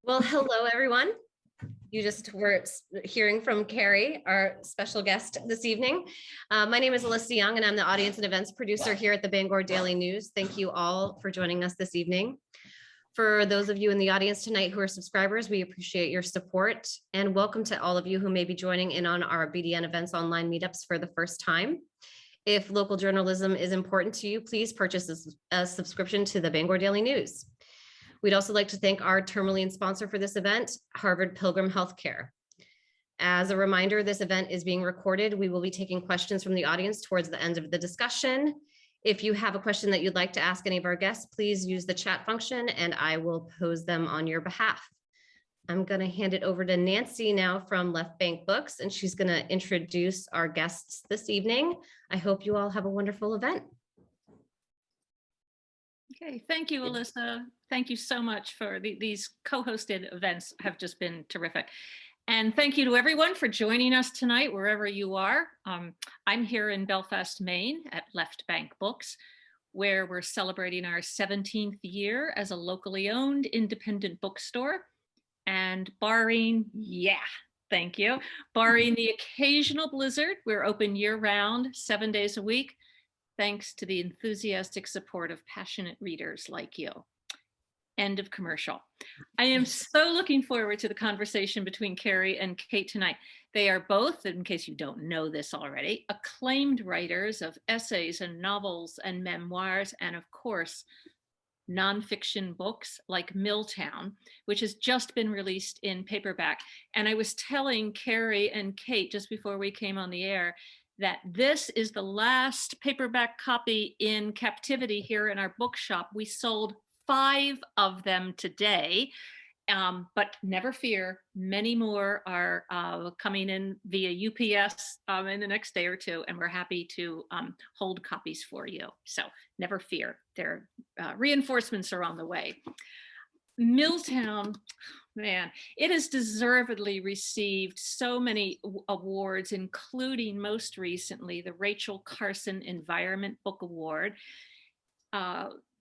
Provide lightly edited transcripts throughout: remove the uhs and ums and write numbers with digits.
Well, hello, everyone. You just were hearing from Kerri, our special guest this evening. My name is Alyssa Young, and I'm the audience and events producer here at the Bangor Daily News. Thank you all for joining us this evening. For those of you in the audience tonight who are subscribers, we appreciate your support, and welcome to all of you who may be joining in on our BDN Events online meetups for the first time. If local journalism is important to you, please purchase a subscription to the Bangor Daily News. We'd also like to thank our tourmaline sponsor for this event, Harvard Pilgrim Healthcare. As a reminder, this event is being recorded. We will be taking questions from the audience towards the end of the discussion. If you have a question that you'd like to ask any of our guests, please use the chat function and I will pose them on your behalf. I'm going to hand it over to Nancy now from Left Bank Books, and she's going to introduce our guests this evening. I hope you all have a wonderful event. Okay, thank you, Alyssa. Thank you so much for these co-hosted events have just been terrific. And thank you to everyone for joining us tonight, wherever you are. I'm here in Belfast, Maine at Left Bank Books, where we're celebrating our 17th year as a locally owned independent bookstore. And barring the occasional blizzard, we're open year-round, 7 days a week, thanks to the enthusiastic support of passionate readers like you. End of commercial. I am so looking forward to the conversation between Kerri and Kate tonight. They are both, in case you don't know this already, acclaimed writers of essays and novels and memoirs, and of course, nonfiction books like Milltown, which has just been released in paperback. And I was telling Kerri and Kate just before we came on the air that this is the last paperback copy in captivity here in our bookshop. We sold 5 of them today, but never fear, many more are coming in via UPS in the next day or two, and we're happy to hold copies for you. So never fear, their reinforcements are on the way. Milltown, man, it has deservedly received so many awards, including most recently the Rachel Carson Environment Book Award.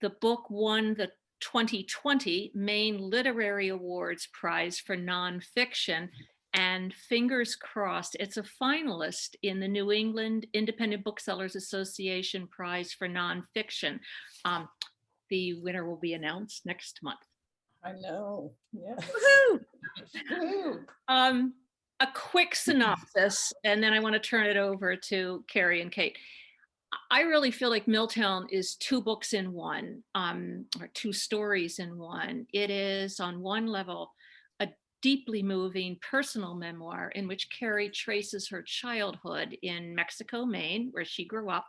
The book won the 2020 Maine Literary Awards Prize for Nonfiction, and fingers crossed, it's a finalist in the New England Independent Booksellers Association Prize for Nonfiction. The winner will be announced next month. I know. Yes. Woohoo! A quick synopsis, and then I want to turn it over to Kerri and Kate. I really feel like Milltown is 2 books in one, or 2 stories in one. It is, on one level, a deeply moving personal memoir in which Kerri traces her childhood in Mexico, Maine, where she grew up,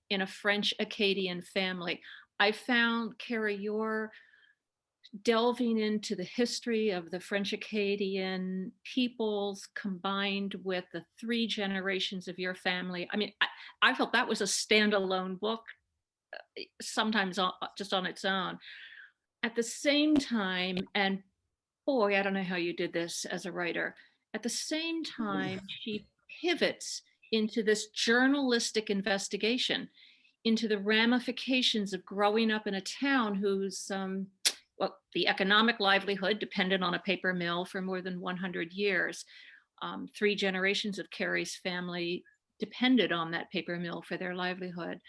in a French Acadian family. I found, Kerri, your delving into the history of the French Acadian peoples combined with the 3 generations of your family. I mean, I felt that was a standalone book, sometimes just on its own. At the same time, and boy, I don't know how you did this as a writer, at the same time, she pivots into this journalistic investigation into the ramifications of growing up in a town whose well, the economic livelihood depended on a paper mill for more than 100 years. 3 generations of Kerri's family depended on that paper mill for their livelihood.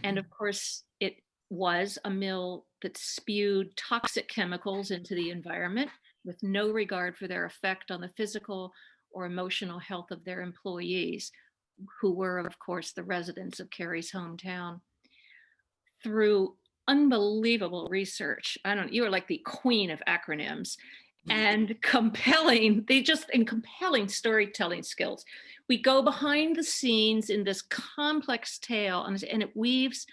And of course, it was a mill that spewed toxic chemicals into the environment with no regard for their effect on the physical or emotional health of their employees, who were, of course, the residents of Kerri's hometown. Through unbelievable research, you are like the queen of acronyms, and compelling storytelling skills. We go behind the scenes in this complex tale, and it weaves,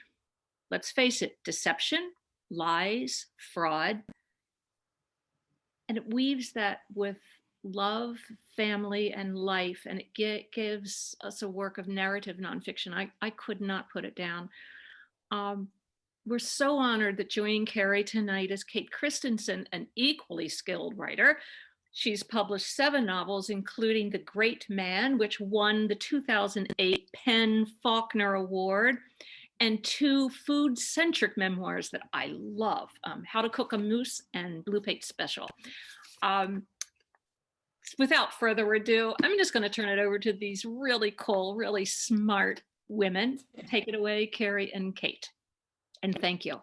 let's face it, deception, lies, fraud, and it weaves that with love, family, and life, and it gives us a work of narrative nonfiction. I could not put it down. We're so honored that joining Kerri tonight is Kate Christensen, an equally skilled writer. She's published 7 novels, including The Great Man, which won the 2008 Faulkner Award, and 2 food-centric memoirs that I love, How to Cook a Moose and Blue Plate Special. Without further ado, I'm just going to turn it over to these really cool, really smart women. Take it away, Kerri and Kate. And thank you.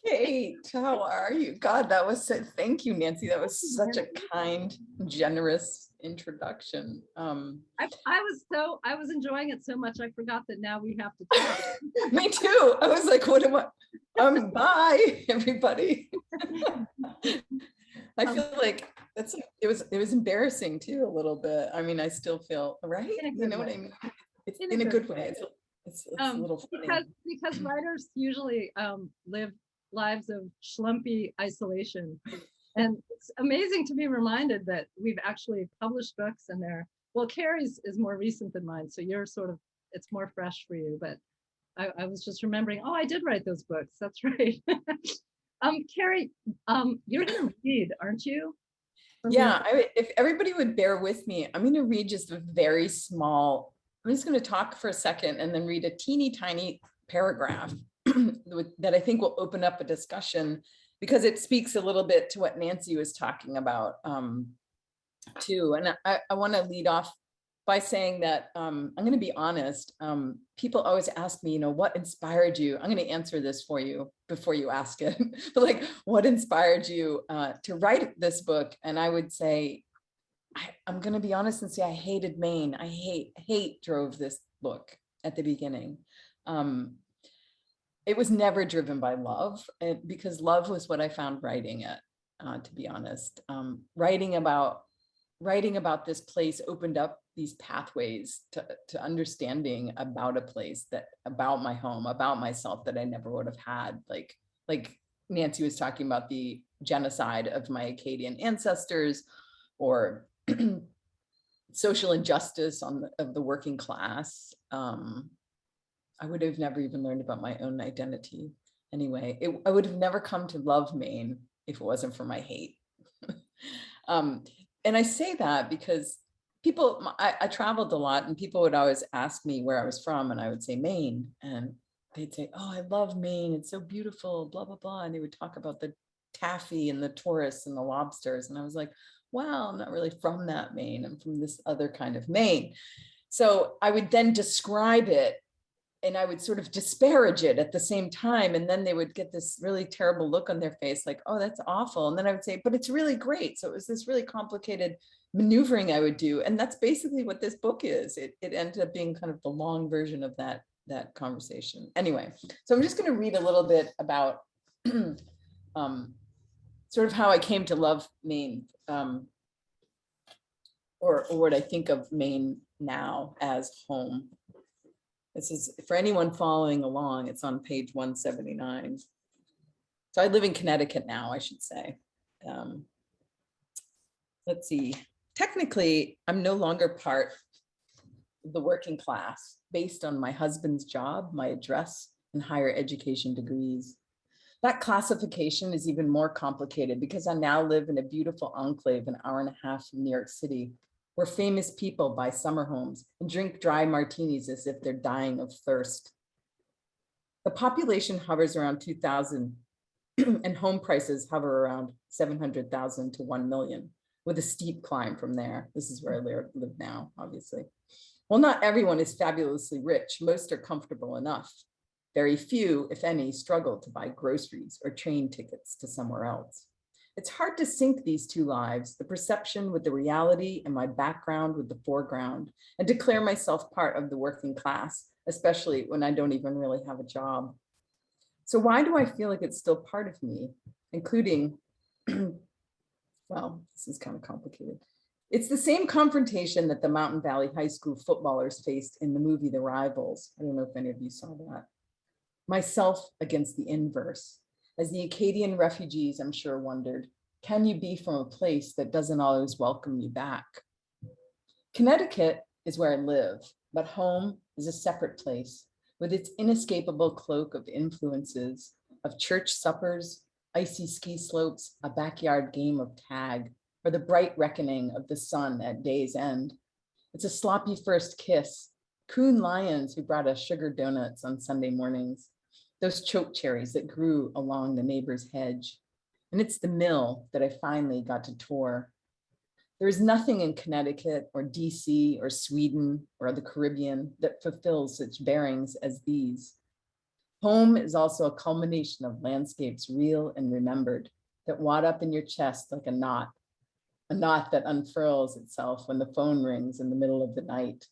Kate, how are you? God, that was so, thank you, Nancy. That was such a kind, generous introduction. I was enjoying it so much I forgot that now we have to talk. Me too. I was like, what am I? Bye, everybody. I feel like it was embarrassing too, a little bit. I mean, I still feel right. You know what I mean? It's in a good way. It's a little funny. Because writers usually live lives of schlumpy isolation, and it's amazing to be reminded that we've actually published books, and Kerri's is more recent than mine, so you're sort of, it's more fresh for you. But I was just remembering, I did write those books. That's right. Kerri, you're gonna read, aren't you? Yeah, if everybody would bear with me, I'm going to read just a very small, I'm just going to talk for a second and then read a teeny tiny paragraph that I think will open up a discussion, because it speaks a little bit to what Nancy was talking about too. And I want to lead off by saying that I'm going to be honest. People always ask me, what inspired you? I'm going to answer this for you before you ask it. But like, what inspired you to write this book? And I would say, I'm going to be honest and say I hated Maine. I hate drove this book at the beginning. It was never driven by love, because love was what I found writing it, to be honest. Writing about this place opened up these pathways to understanding about a place, about my home, about myself, that I never would have had. Like Nancy was talking about the genocide of my Acadian ancestors, or social injustice of the working class. I would have never even learned about my own identity. Anyway, I would have never come to love Maine if it wasn't for my hate. And I say that because I traveled a lot, and people would always ask me where I was from, and I would say Maine, and they'd say, oh, I love Maine, it's so beautiful, blah, blah, blah. And they would talk about the taffy and the tourists and the lobsters. And I was like, wow, I'm not really from that Maine. I'm from this other kind of Maine. So I would then describe it, and I would sort of disparage it at the same time. And then they would get this really terrible look on their face, like, oh, that's awful. And then I would say, but it's really great. So it was this really complicated maneuvering I would do. And that's basically what this book is. It ended up being kind of the long version of that conversation. Anyway, so I'm just going to read a little bit about sort of how I came to love Maine, or what I think of Maine now as home. This is for anyone following along. It's on page 179. So I live in Connecticut now, I should say. Let's see. Technically, I'm no longer part of the working class based on my husband's job, my address, and higher education degrees. That classification is even more complicated because I now live in a beautiful enclave an hour and a half from New York City, where famous people buy summer homes and drink dry martinis as if they're dying of thirst. The population hovers around 2,000 and home prices hover around 700,000 to 1 million, with a steep climb from there. This is where I live now, obviously. Well, not everyone is fabulously rich. Most are comfortable enough. Very few, if any, struggle to buy groceries or train tickets to somewhere else. It's hard to sync these two lives, the perception with the reality and my background with the foreground, and declare myself part of the working class, especially when I don't even really have a job. So why do I feel like it's still part of me, including, well, this is kind of complicated. It's the same confrontation that the Mountain Valley High School footballers faced in the movie The Rivals. I don't know if any of you saw that. Myself against the inverse. As the Acadian refugees, I'm sure, wondered, can you be from a place that doesn't always welcome you back? Connecticut is where I live, but home is a separate place with its inescapable cloak of influences, of church suppers, icy ski slopes, a backyard game of tag, or the bright reckoning of the sun at day's end. It's a sloppy first kiss, coon lions who brought us sugar donuts on Sunday mornings, those choke cherries that grew along the neighbor's hedge. And it's the mill that I finally got to tour. There is nothing in Connecticut or DC or Sweden or the Caribbean that fulfills such bearings as these. Home is also a culmination of landscapes real and remembered that wad up in your chest like a knot that unfurls itself when the phone rings in the middle of the night.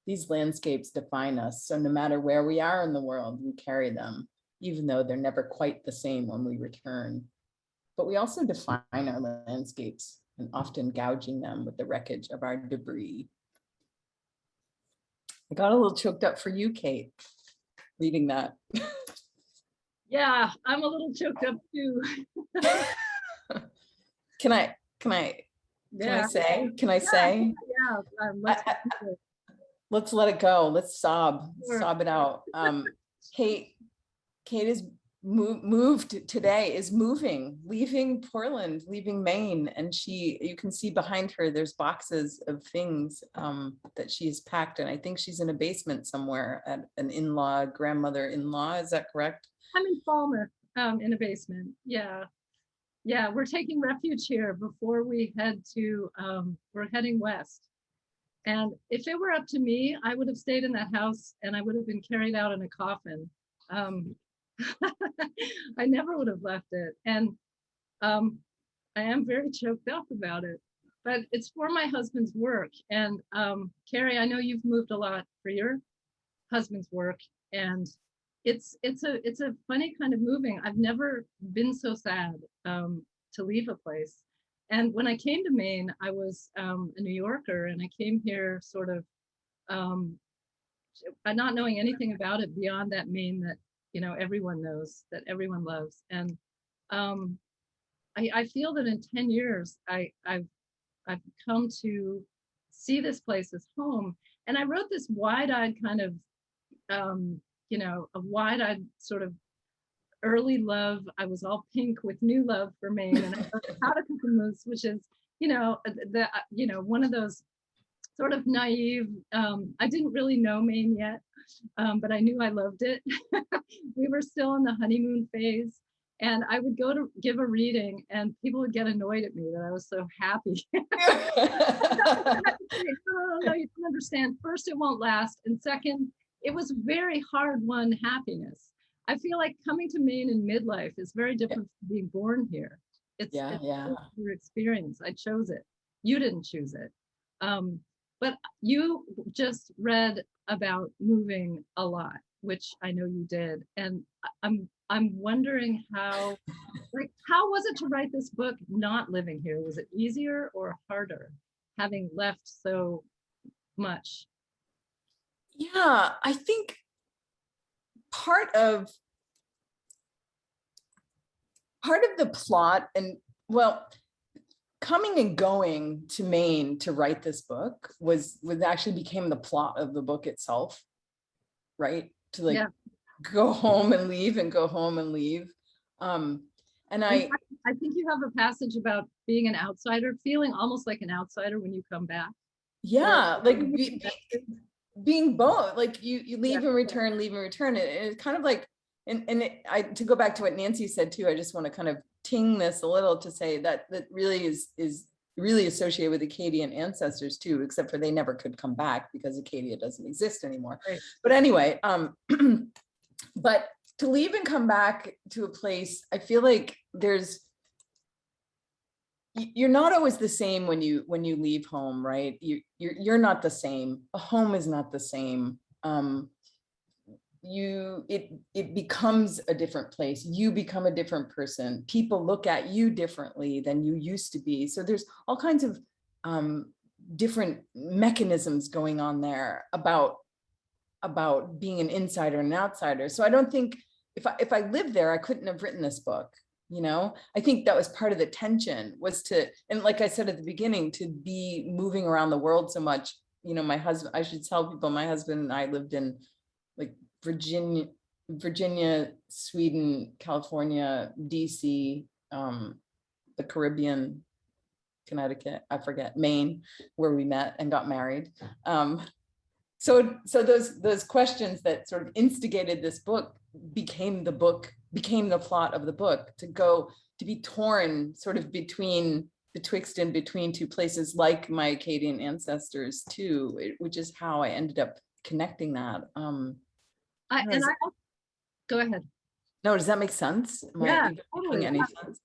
These landscapes define us, so no matter where we are in the world, we carry them, even though they're never quite the same when we return. But we also define our landscapes, and often gouging them with the wreckage of our debris. I got a little choked up for you, Kate, reading that. Yeah, I'm a little choked up too. Can I say? Let's let it go. Let's sob it out. Kate is moved today, is leaving Portland, leaving Maine. And you can see behind her, there's boxes of things that she has packed. And I think she's in a basement somewhere at an grandmother-in-law. Is that correct? I'm in Faulkner, in a basement. Yeah. Yeah, we're taking refuge here before we head to, we're heading west. And if it were up to me, I would have stayed in that house and I would have been carried out in a coffin. I never would have left it. And I am very choked up about it, but it's for my husband's work. And Kerri, I know you've moved a lot for your husband's work, and it's a funny kind of moving. I've never been so sad to leave a place. And when I came to Maine, I was a New Yorker, and I came here sort of not knowing anything about it beyond that Maine that, you know, everyone knows, that everyone loves. And I feel that in 10 years, I've come to see this place as home. And I wrote this wide-eyed kind of, a wide-eyed sort of early love. I was all pink with new love for Maine, and I wrote How to Cook a Moose, which is, one of those sort of naive. I didn't really know Maine yet, but I knew I loved it. We were still in the honeymoon phase, and I would go to give a reading, and people would get annoyed at me that I was so happy. No, you don't understand. First, it won't last, and second, it was very hard-won happiness. I feel like coming to Maine in midlife is very different from being born here. It's your experience. I chose it. You didn't choose it. But you just read about moving a lot, which I know you did. And I'm wondering how was it to write this book not living here? Was it easier or harder having left so much? Yeah, I think part of the plot, and coming and going to Maine to write this book was actually became the plot of the book itself, right? To go home and leave and go home and leave. And I think you have a passage about being an outsider, feeling almost like an outsider when you come back. Yeah, being both, like you leave and return, leave and return. It's kind of like, to go back to what Nancy said too, I just want to kind of ting this a little to say that really is really associated with Acadian ancestors too, except for they never could come back because Acadia doesn't exist anymore. Right. But anyway, but to leave and come back to a place, I feel like you're not always the same when you leave home, right? You're not the same. A home is not the same. It becomes a different place. You become a different person. People look at you differently than you used to be. So there's all kinds of different mechanisms going on there about being an insider and an outsider. So I don't think if I lived there, I couldn't have written this book. You know, I think that was part of the tension, was and like I said at the beginning, to be moving around the world so much. You know, my husband, I should tell people, my husband and I lived in like Virginia, Sweden, California, DC, the Caribbean, Connecticut, I forget, Maine, where we met and got married. So those questions that sort of instigated this book became the plot of the book, to be torn sort of betwixt and between two places like my Acadian ancestors too, which is how I ended up connecting that. Go ahead. No, does that make sense? Am I even making any sense?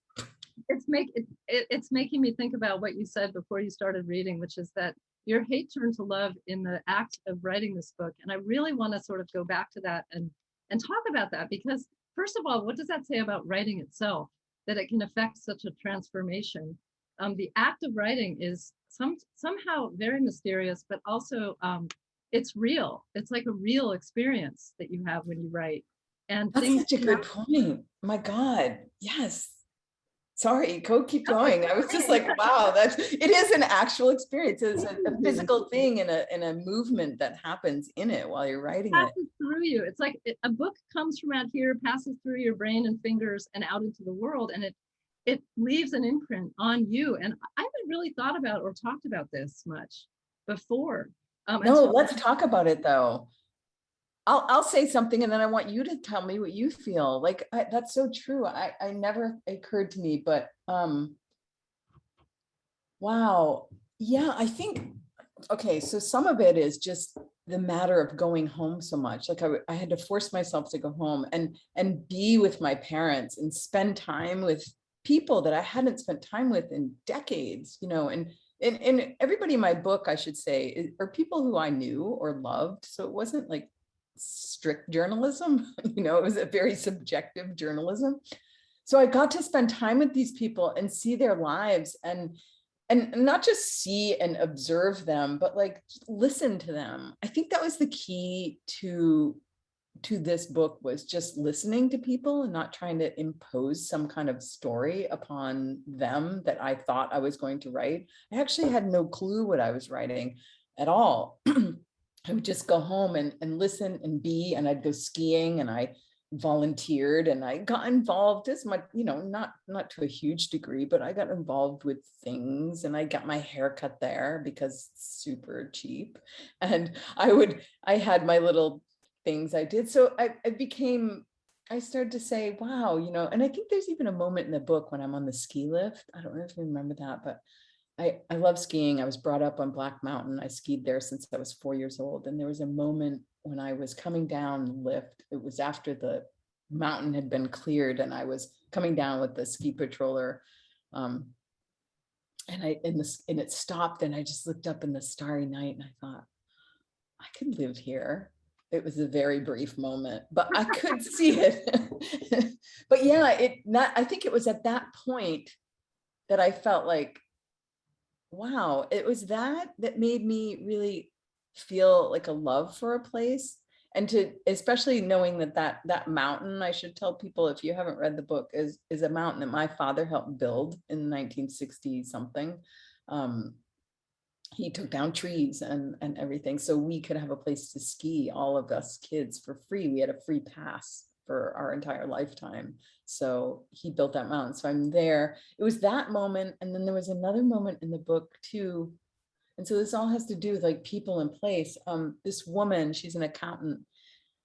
It's making me think about what you said before you started reading, which is that your hate turned to love in the act of writing this book. And I really want to sort of go back to that and talk about that, because first of all, what does that say about writing itself, that it can affect such a transformation? The act of writing is somehow very mysterious, but also it's real. It's like a real experience that you have when you write. And that's such a good point. My God, yes. Sorry, keep going. I was just like, wow, it is an actual experience. It's a physical thing and a movement that happens in it while you're writing it. Passes through you. It's like a book comes from out here, passes through your brain and fingers and out into the world, and it leaves an imprint on you. And I haven't really thought about or talked about this much before. No, let's talk about it though. I'll say something and then I want you to tell me what you feel. Like that's so true. I never occurred to me, but wow. Yeah, I think, okay, so some of it is just the matter of going home so much. Like I had to force myself to go home and be with my parents and spend time with people that I hadn't spent time with in decades, and everybody in my book, I should say, are people who I knew or loved. So it wasn't like strict journalism, it was a very subjective journalism. So I got to spend time with these people and see their lives and not just see and observe them, but like listen to them. I think that was the key to this book, was just listening to people and not trying to impose some kind of story upon them that I thought I was going to write. I actually had no clue what I was writing at all. I would just go home and listen and be, and I'd go skiing and I volunteered and I got involved as much, not to a huge degree, but I got involved with things and I got my hair cut there because it's super cheap. And I had my little things I did. So I started to say, wow, and I think there's even a moment in the book when I'm on the ski lift. I don't know if you remember that, but I love skiing. I was brought up on Black Mountain. I skied there since I was 4 years old. And there was a moment when I was coming down the lift. It was after the mountain had been cleared and I was coming down with the ski patroller. And it stopped and I just looked up in the starry night and I thought, I could live here. It was a very brief moment, but I could see it. But yeah, I think it was at that point that I felt like, wow, it was that made me really feel like a love for a place. And especially knowing that mountain, I should tell people, if you haven't read the book, is a mountain that my father helped build in 1960 something. He took down trees and everything so we could have a place to ski, all of us kids, for free. We had a free pass for our entire lifetime. So he built that mountain. So I'm there. It was that moment. And then there was another moment in the book too. And so this all has to do with like people in place. This woman, she's an accountant.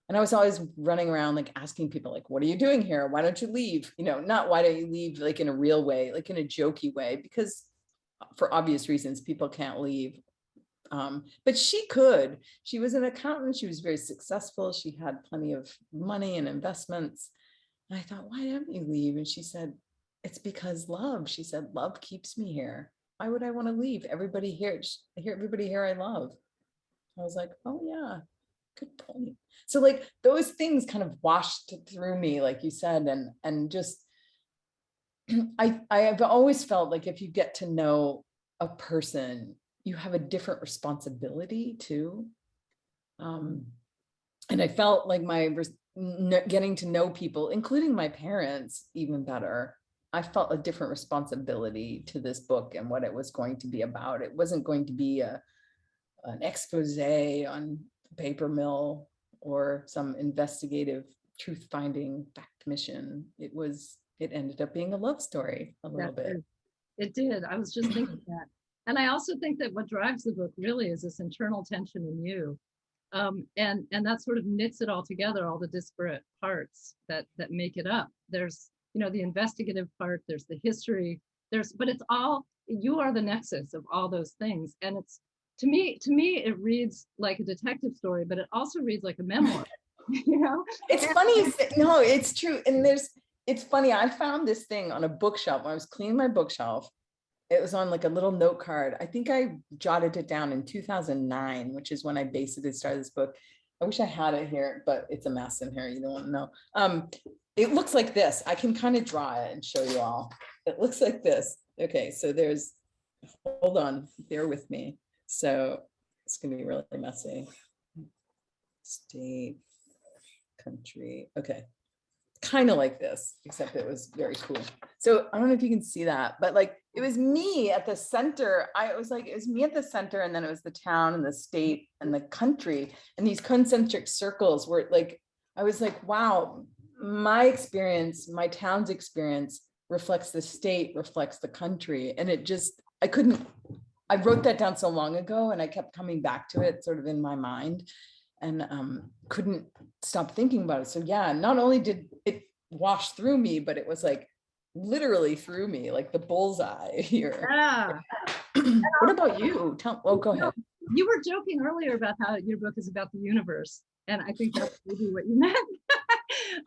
And I was always running around like asking people like, what are you doing here? Why don't you leave? Not why don't you leave like in a real way, like in a jokey way, because for obvious reasons, people can't leave. But she could. She was an accountant. She was very successful. She had plenty of money and investments. And I thought, why don't you leave? And she said, it's because love. She said, love keeps me here. Why would I want to leave? Everybody here I love. I was like, oh yeah, good point. So like those things kind of washed through me, like you said, and just, I have always felt like if you get to know a person, you have a different responsibility too. And I felt like getting to know people, including my parents, even better. I felt a different responsibility to this book and what it was going to be about. It wasn't going to be an expose on the paper mill or some investigative truth-finding fact mission. It ended up being a love story a little bit. It did. I was just thinking that. And I also think that what drives the book really is this internal tension in you And that sort of knits it all together, all the disparate parts that make it up. There's, you know, the investigative part, there's the history, but it's all, you are the nexus of all those things. And it's, to me, it reads like a detective story, but it also reads like a memoir. You know, it's funny. No, it's true. And it's funny. I found this thing on a bookshelf when I was cleaning my bookshelf. It was on like a little note card. I think I jotted it down in 2009, which is when I basically started this book. I wish I had it here, but it's a mess in here. You don't want to know. It looks like this. I can kind of draw it and show you all. It looks like this. Okay, so there's, hold on, bear with me. So it's going to be really messy. State, country. Okay. Kind of like this, except it was very cool. So I don't know if you can see that, but like it was me at the center. It was me at the center, and then it was the town and the state and the country, and these concentric circles were like, I was like, wow, my experience, my town's experience reflects the state, reflects the country. And it just, I wrote that down so long ago, and I kept coming back to it sort of in my mind, and couldn't stop thinking about it. So yeah, not only did it wash through me, but it was like literally through me, like the bullseye here. Yeah. What about you? Go ahead. You were joking earlier about how your book is about the universe, and I think that's maybe what you meant.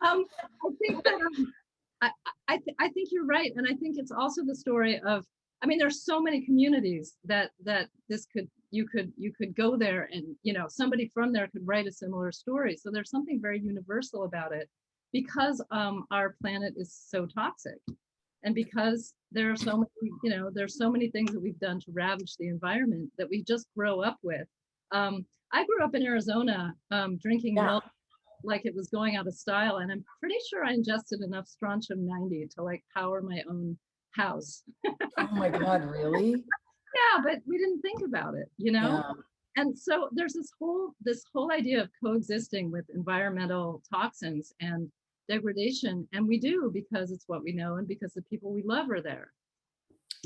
I think that I think you're right, and I think it's also the story of, I mean, there's so many communities that you could go there, and, you know, somebody from there could write a similar story. So there's something very universal about it, because our planet is so toxic, and because there are so many, you know, there's so many things that we've done to ravage the environment that we just grow up with. I grew up in Arizona, drinking milk like it was going out of style, and I'm pretty sure I ingested enough strontium 90 to like power my own house. Oh my God, really? Yeah, but we didn't think about it, you know? Yeah. And so there's this whole idea of coexisting with environmental toxins and degradation, and we do because it's what we know and because the people we love are there.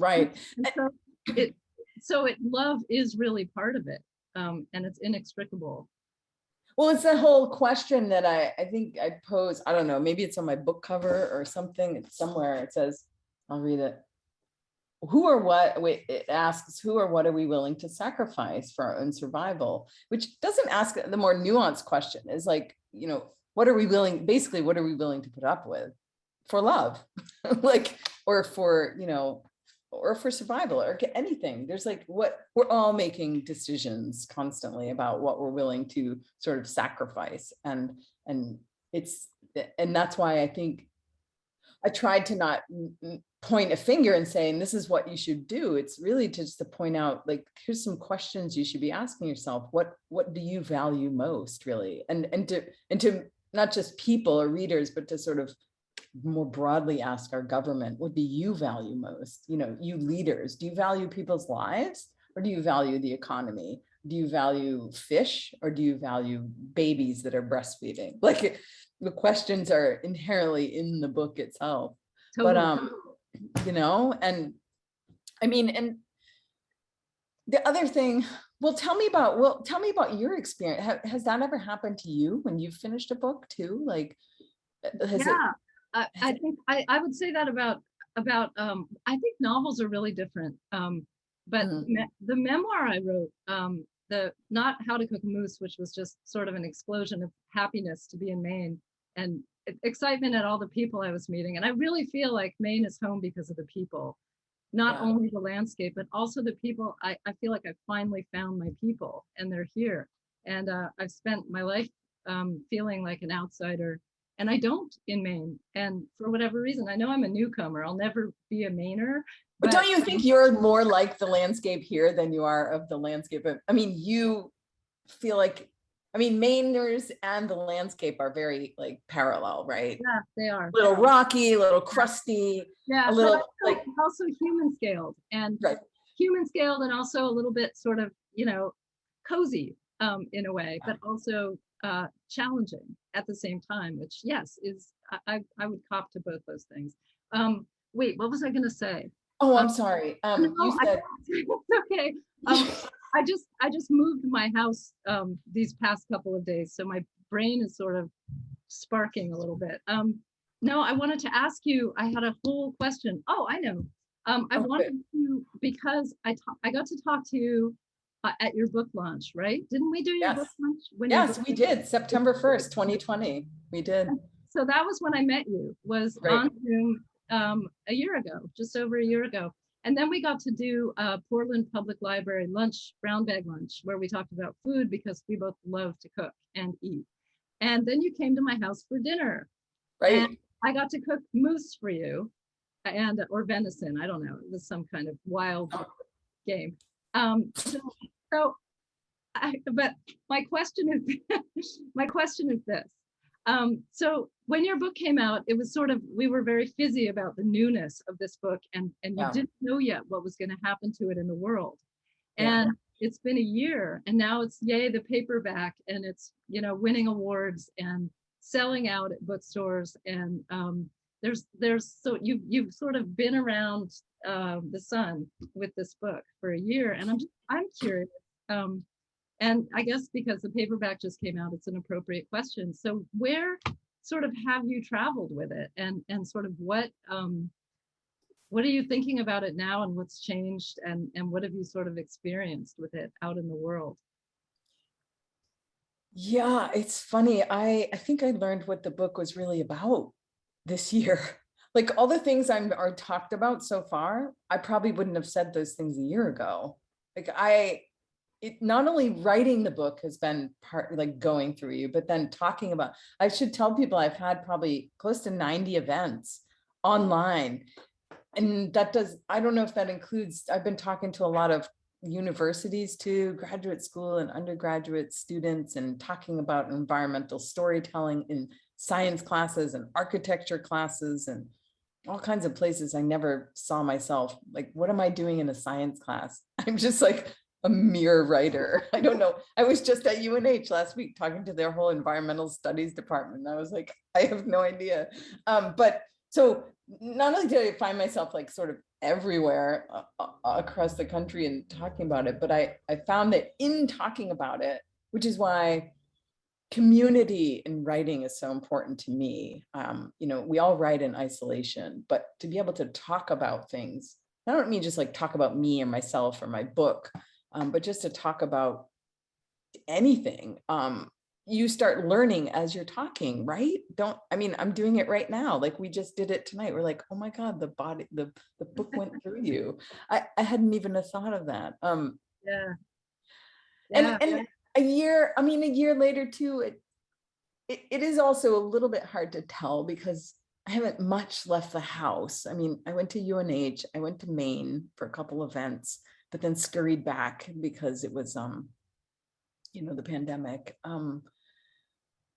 Right. And so love is really part of it, and it's inextricable. Well, it's a whole question that I think I pose. I don't know, maybe it's on my book cover or something. It's somewhere. It says, I'll read it. Who or what, wait, it asks, who or what are we willing to sacrifice for our own survival? Which doesn't ask the more nuanced question, is like, you know, what are we willing to put up with for love? Like, or for, you know, or for survival, or anything. There's like, what, we're all making decisions constantly about what we're willing to sort of sacrifice. And that's why I think I tried to not point a finger and saying, this is what you should do. It's really just to point out, like, here's some questions you should be asking yourself. What do you value most, really? And to not just people or readers, but to sort of more broadly ask our government, what do you value most? You know, you leaders, do you value people's lives, or do you value the economy? Do you value fish, or do you value babies that are breastfeeding? Like, the questions are inherently in the book itself. Totally. But you know, and I mean, and the other thing, tell me about your experience. Has that ever happened to you when you've finished a book too? Like, I think I would say that about I think novels are really different. But the memoir I wrote, the Not How to Cook a Moose, which was just sort of an explosion of happiness to be in Maine and excitement at all the people I was meeting. And I really feel like Maine is home because of the people, not only the landscape, but also the people. I feel like I finally found my people, and they're here. And I've spent my life feeling like an outsider, and I don't in Maine. And for whatever reason, I know I'm a newcomer. I'll never be a Mainer. But don't you think you're more like the landscape here than you are of the landscape? I mean, you feel like, I mean, Mainers and the landscape are very like parallel, right? Yeah, they are. A little rocky, a little crusty, yeah, a little like also human scaled, and human scaled, and also a little bit sort of, you know, cozy in a way, but also challenging at the same time, which yes, is I would cop to both those things. Wait, what was I going to say? Oh, I'm sorry. No, You said it's okay. I just moved my house these past couple of days, so my brain is sort of sparking a little bit. No, I wanted to ask you, I had a whole question. Oh, I know. I wanted to, because I got to talk to you at your book launch, right? Didn't we do your book launch? Yes, we did. September 1st, 2020. We did. So that was when I met you, was on Zoom a year ago, just over a year ago. And then we got to do a Portland Public Library lunch, brown bag lunch, where we talked about food because we both love to cook and eat. And then you came to my house for dinner. Right. And I got to cook moose for you, and or venison. I don't know. It was some kind of wild game. But my question is, this. So when your book came out, it was sort of, we were very fizzy about the newness of this book, and you didn't know yet what was going to happen to it in the world. And it's been a year, and now it's the paperback, and it's, winning awards and selling out at bookstores. And so you've sort of been around the sun with this book for a year, and I'm curious. And I guess because the paperback just came out, it's an appropriate question. So where sort of have you traveled with it, and sort of what are you thinking about it now, and what's changed, and what have you sort of experienced with it out in the world? Yeah, it's funny. I think I learned what the book was really about this year. Like all the things are talked about so far, I probably wouldn't have said those things a year ago. Like not only writing the book has been part, like going through you, but then talking about, I should tell people I've had probably close to 90 events online. And I don't know if that includes, I've been talking to a lot of universities too, graduate school and undergraduate students, and talking about environmental storytelling in science classes and architecture classes and all kinds of places I never saw myself. Like, what am I doing in a science class? I'm just like a mere writer. I don't know. I was just at UNH last week talking to their whole environmental studies department. I was like, I have no idea. But so not only did I find myself like sort of everywhere across the country and talking about it, but I found that in talking about it, which is why community in writing is so important to me. We all write in isolation, but to be able to talk about things, I don't mean just like talk about me or myself or my book, but just to talk about anything. You start learning as you're talking, right? I'm doing it right now. Like we just did it tonight. We're like, oh my God, the book went through you. I hadn't even thought of that. And a year later too, it is also a little bit hard to tell because I haven't much left the house. I mean, I went to UNH, I went to Maine for a couple events, but then scurried back because it was, the pandemic.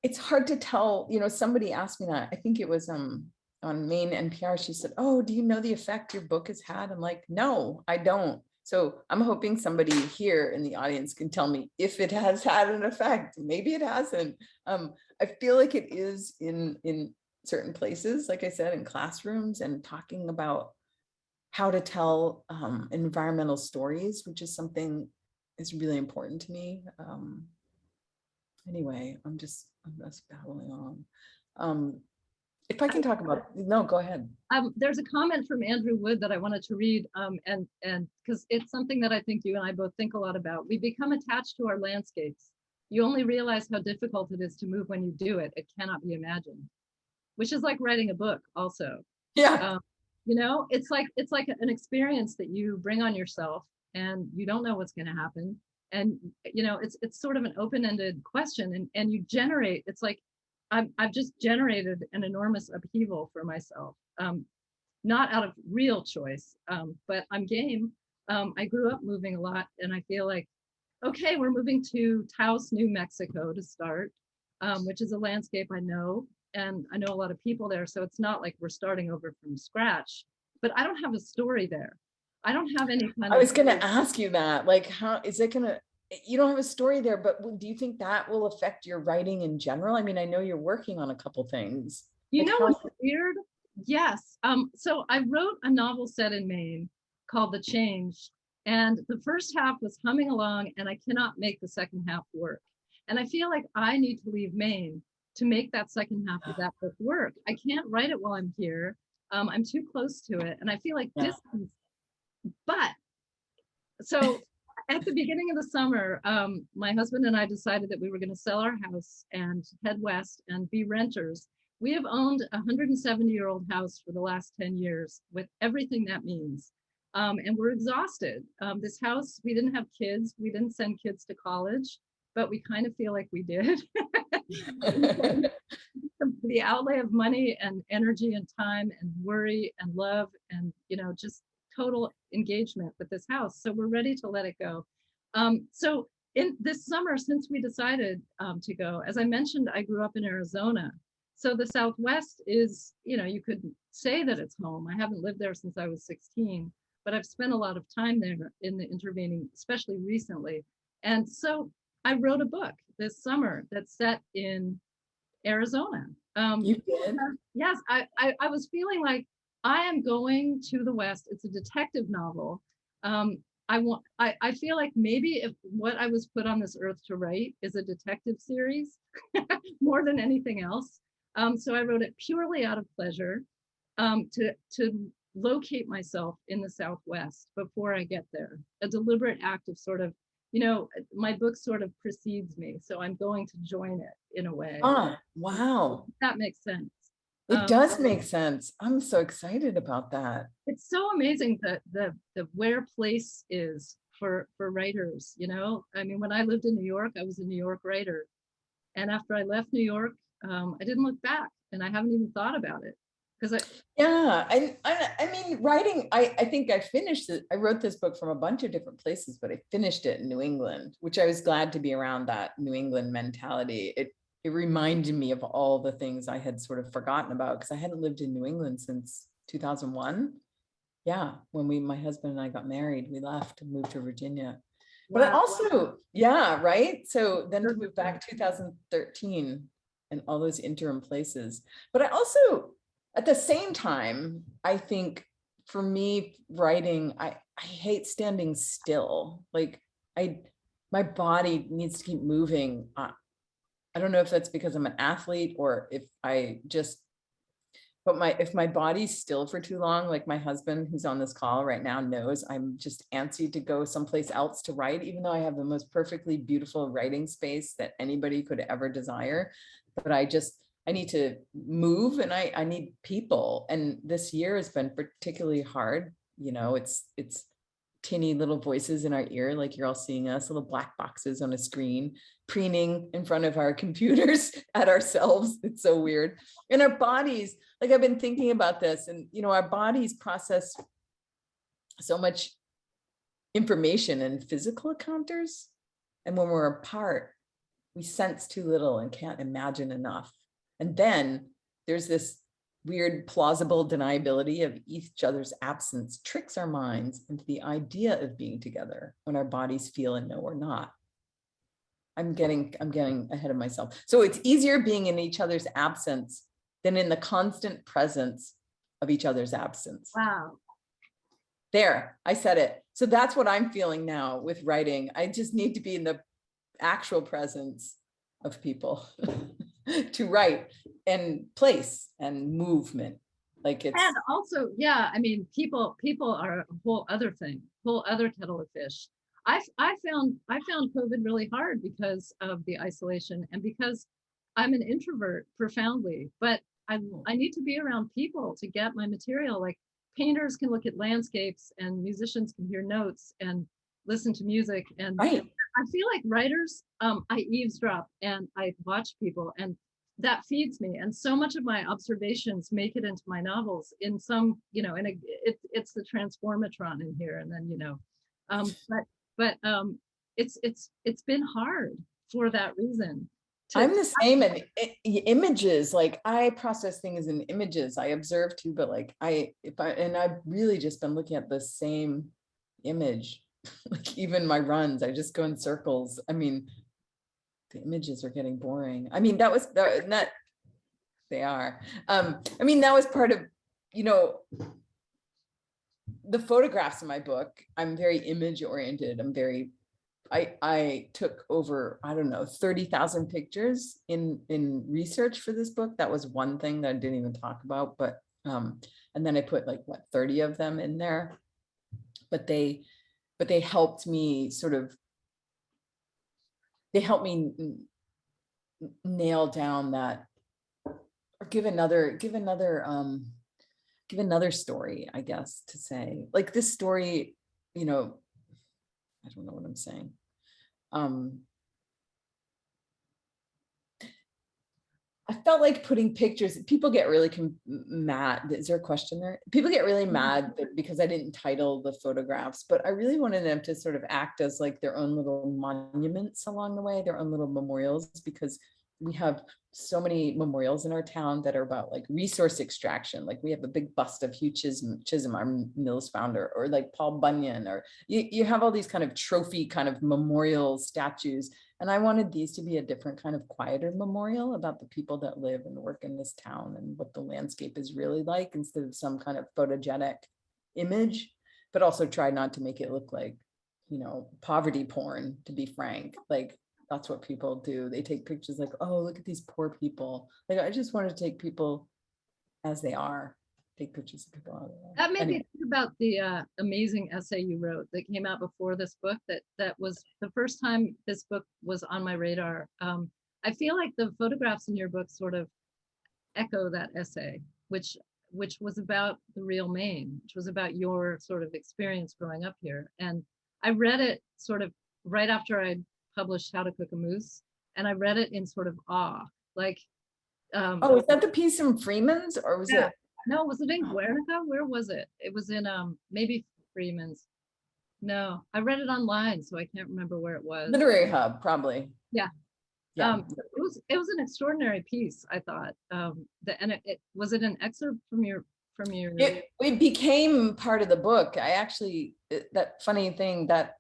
It's hard to tell, somebody asked me that, I think it was on Maine NPR, she said, oh, do you know the effect your book has had? I'm like, no, I don't. So I'm hoping somebody here in the audience can tell me if it has had an effect. Maybe it hasn't. I feel like it is in certain places, like I said, in classrooms, and talking about how to tell environmental stories, which is something that's really important to me. Anyway, I'm just babbling on. If I can talk about, no, go ahead. There's a comment from Andrew Wood that I wanted to read, and because it's something that I think you and I both think a lot about. We become attached to our landscapes. You only realize how difficult it is to move when you do it. It cannot be imagined, which is like writing a book also. Yeah. It's like an experience that you bring on yourself, and you don't know what's going to happen. And, it's sort of an open-ended question, and you generate, it's like, I've just generated an enormous upheaval for myself, not out of real choice, but I'm game. I grew up moving a lot, and I feel like, okay, we're moving to Taos, New Mexico to start, which is a landscape I know, and I know a lot of people there, so it's not like we're starting over from scratch, but I don't have a story there. I don't have any kind of. I was going to ask you that, like, how is it going to, you don't have a story there, but do you think that will affect your writing in general? I mean, I know you're working on a couple things. What's weird? Yes. So I wrote a novel set in Maine called The Change, And the first half was humming along, and I cannot make the second half work. And I feel like I need to leave Maine to make that second half of that book work. I can't write it while I'm here. I'm too close to it. And I feel like distance. But so at the beginning of the summer, my husband and I decided that we were going to sell our house and head west and be renters. We have owned a 170-year-old house for the last 10 years with everything that means. And we're exhausted. This house, we didn't have kids. We didn't send kids to college, but we kind of feel like we did. The outlay of money and energy and time and worry and love and, just total engagement with this house. So we're ready to let it go. So in this summer, since we decided to go, as I mentioned, I grew up in Arizona. So the Southwest is, you could say that it's home. I haven't lived there since I was 16, but I've spent a lot of time there in the intervening, especially recently. And so I wrote a book this summer that's set in Arizona. You did? Yes, I was feeling like I am going to the West. It's a detective novel. I feel like maybe if what I was put on this earth to write is a detective series more than anything else. So I wrote it purely out of pleasure, to locate myself in the Southwest before I get there. A deliberate act of sort of, my book sort of precedes me. So I'm going to join it in a way. Wow. That makes sense. It does make sense. I'm so excited about that. It's so amazing the where place is for writers, I mean, when I lived in New York, I was a New York writer. And after I left New York, I didn't look back, and I haven't even thought about it. Because I mean, writing, I think I finished it. I wrote this book from a bunch of different places, but I finished it in New England, which I was glad to be around that New England mentality. It reminded me of all the things I had sort of forgotten about, because I hadn't lived in New England since 2001. Yeah, when my husband and I got married, we left and moved to Virginia. But I also, yeah, right. So then to move back 2013 and all those interim places. But I also, at the same time, I think for me, writing, I hate standing still. Like my body needs to keep moving. I don't know if that's because I'm an athlete or if I just, if my body's still for too long, like my husband who's on this call right now knows, I'm just antsy to go someplace else to write, even though I have the most perfectly beautiful writing space that anybody could ever desire. But I need to move, and I need people. And this year has been particularly hard. It's tinny little voices in our ear, like you're all seeing us, little black boxes on a screen, preening in front of our computers at ourselves. It's so weird. And our bodies, like I've been thinking about this, and our bodies process so much information in physical encounters. And when we're apart, we sense too little and can't imagine enough. And then there's this weird plausible deniability of each other's absence tricks our minds into the idea of being together when our bodies feel and know we're not. I'm getting ahead of myself. So it's easier being in each other's absence than in the constant presence of each other's absence. Wow. There, I said it. So that's what I'm feeling now with writing. I just need to be in the actual presence of people to write, and place and movement. Like it's, and also, yeah, I mean, people are a whole other thing, whole other kettle of fish. I found COVID really hard because of the isolation, and because I'm an introvert profoundly, but I need to be around people to get my material. Like painters can look at landscapes, and musicians can hear notes and listen to music. And right. I feel like writers, I eavesdrop and I watch people, and that feeds me. And so much of my observations make it into my novels in some, it's the transformatron in here. And then, but it's been hard for that reason. I'm the same. And images, like I process things in images. I observe too, but like I've really just been looking at the same image. Like even my runs, I just go in circles. I mean, the images are getting boring. I mean, they are. I mean, that was part of, the photographs in my book, I'm very image oriented. I took over, I don't know, 30,000 pictures in research for this book. That was one thing that I didn't even talk about, but and then I put like 30 of them in there. But they helped me nail down that, or give another story, I guess, to say, like, this story, I don't know what I'm saying. I felt like putting pictures, people get really mad. Is there a question there? People get really mad because I didn't title the photographs, but I really wanted them to sort of act as like their own little monuments along the way, their own little memorials, because we have so many memorials in our town that are about like resource extraction. Like we have a big bust of Hugh Chisholm, our Mills founder, or like Paul Bunyan, or you have all these kind of trophy kind of memorial statues. And I wanted these to be a different kind of quieter memorial about the people that live and work in this town and what the landscape is really like, instead of some kind of photogenic image, but also try not to make it look like, poverty porn, to be frank. Like, that's what people do. They take pictures like, oh, look at these poor people. Like, I just wanted to take people as they are, take pictures of people as they are. That made me think about the amazing essay you wrote that came out before this book. That was the first time this book was on my radar. I feel like the photographs in your book sort of echo that essay, which was about the real Maine, which was about your sort of experience growing up here. And I read it sort of right after I published How to Cook a Moose, and I read it in sort of awe. Like, oh, is that the piece from Freeman's, or was it? No, was it in Guernica? Where was it? It was in maybe Freeman's. No, I read it online, so I can't remember where it was. Literary Hub, probably. Yeah. Yeah. It was an extraordinary piece, I thought. And it was it an excerpt from your It became part of the book. I actually, that funny thing that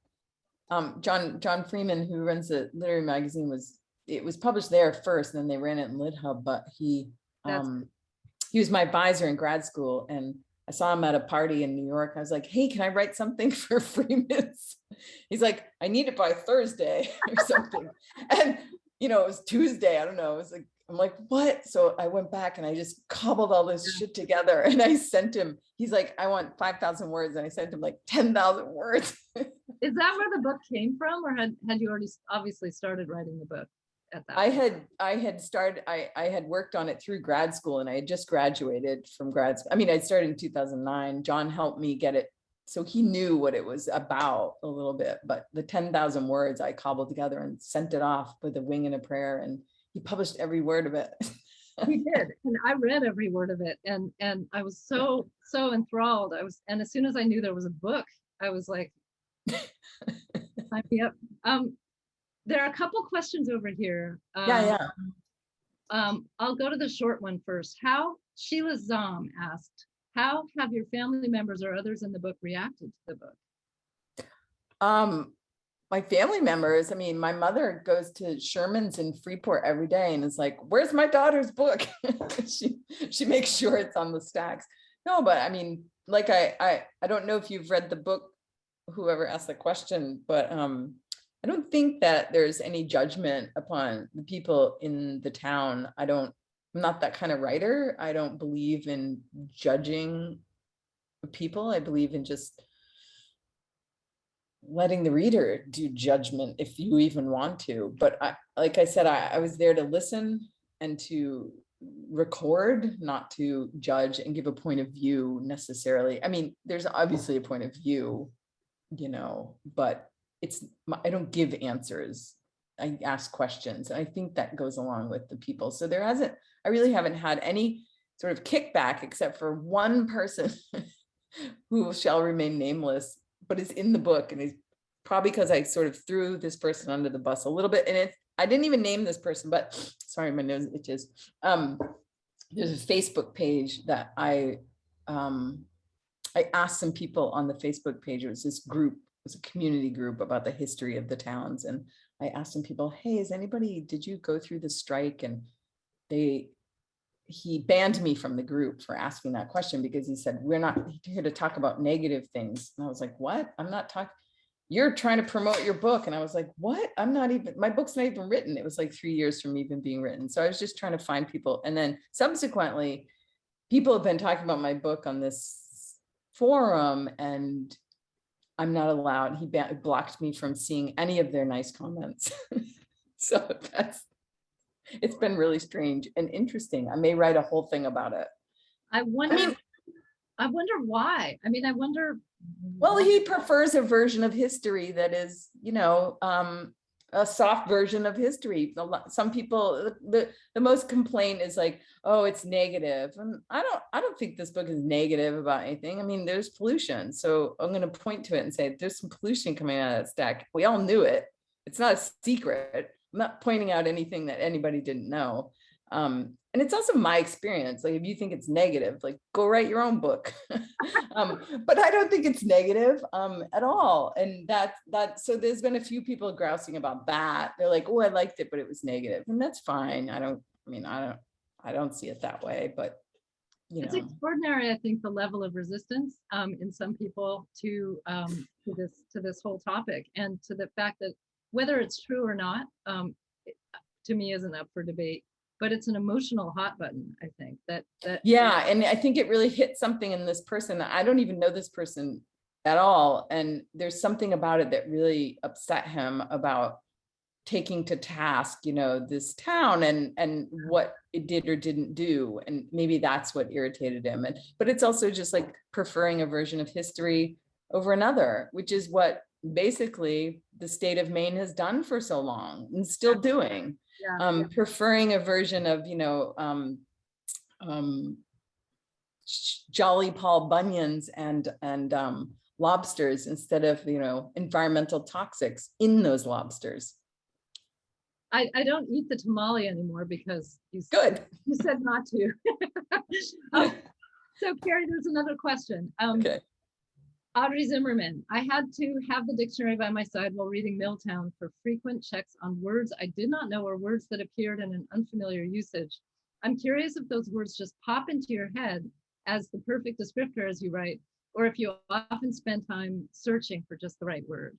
John Freeman, who runs the literary magazine, it was published there first, and then they ran it in Lit Hub, but he was my advisor in grad school, and I saw him at a party in New York. I was like, hey, can I write something for Freeman's? He's like, I need it by Thursday or something. And it was Tuesday. I don't know. It was like, I'm like, what? So I went back and I just cobbled all this shit together, and I sent him. He's like, I want 5,000 words. And I sent him like 10,000 words. Is that where the book came from, or had you already obviously started writing the book at that point? I had started, I had worked on it through grad school, and I had just graduated from grad school. I mean, I started in 2009. John helped me get it, so he knew what it was about a little bit, but the 10,000 words I cobbled together and sent it off with a wing and a prayer, and he published every word of it. He did, and I read every word of it, and I was so enthralled. And as soon as I knew there was a book, I was like, sign me up. There are a couple questions over here. I'll go to the short one first. Sheila Zom asked, how have your family members or others in the book reacted to the book? My family members, I mean, my mother goes to Sherman's in Freeport every day and is like, where's my daughter's book? she makes sure it's on the stacks. No, but I mean, like, I don't know if you've read the book, whoever asked the question, but I don't think that there's any judgment upon the people in the town. I'm not that kind of writer. I don't believe in judging people. I believe in just letting the reader do judgment if you even want to. But like I said, I was there to listen and to record, not to judge and give a point of view necessarily. I mean, there's obviously a point of view, but I don't give answers. I ask questions. And I think that goes along with the people. So I really haven't had any sort of kickback, except for one person who shall remain nameless, but is in the book, and is probably because I sort of threw this person under the bus a little bit. And I didn't even name this person, but sorry, my nose itches. There's a Facebook page that I asked some people on the Facebook page. It was this group, it was a community group about the history of the towns. And I asked some people, hey, did you go through the strike? And he banned me from the group for asking that question because he said, we're not here to talk about negative things. And I was like, what? I'm not talking, you're trying to promote your book. And I was like, what? I'm not even, my book's not even written. It was like 3 years from even being written. So I was just trying to find people. And then subsequently, people have been talking about my book on this forum, and I'm not allowed. He blocked me from seeing any of their nice comments. So it's been really strange and interesting. I may write a whole thing about it. I wonder why. I mean, I wonder. Well, he prefers a version of history that is, a soft version of history. Some people, the most complaint is like, oh, it's negative. And I don't think this book is negative about anything. I mean, there's pollution. So I'm going to point to it and say, there's some pollution coming out of that stack. We all knew it. It's not a secret. I'm not pointing out anything that anybody didn't know. And it's also my experience. Like, if you think it's negative, like, go write your own book. But I don't think it's negative at all. And so there's been a few people grousing about that. They're like, oh, I liked it, but it was negative. And that's fine. I don't see it that way, but it's extraordinary, I think, the level of resistance in some people to this whole topic, and to the fact that whether it's true or not, to me, isn't up for debate. But it's an emotional hot button, I think. Yeah, and I think it really hit something in this person. I don't even know this person at all. And there's something about it that really upset him about taking to task, this town and what it did or didn't do. And maybe that's what irritated him. But it's also just like preferring a version of history over another, which is what basically the state of Maine has done for so long and still doing. Yeah. Preferring a version of, Jolly Paul Bunyan's and lobsters instead of, environmental toxics in those lobsters. I don't eat the tamale anymore because you said not to. So Kerri, there's another question. Okay. Audrey Zimmerman, I had to have the dictionary by my side while reading Milltown for frequent checks on words I did not know or words that appeared in an unfamiliar usage. I'm curious if those words just pop into your head as the perfect descriptor, as you write, or if you often spend time searching for just the right word.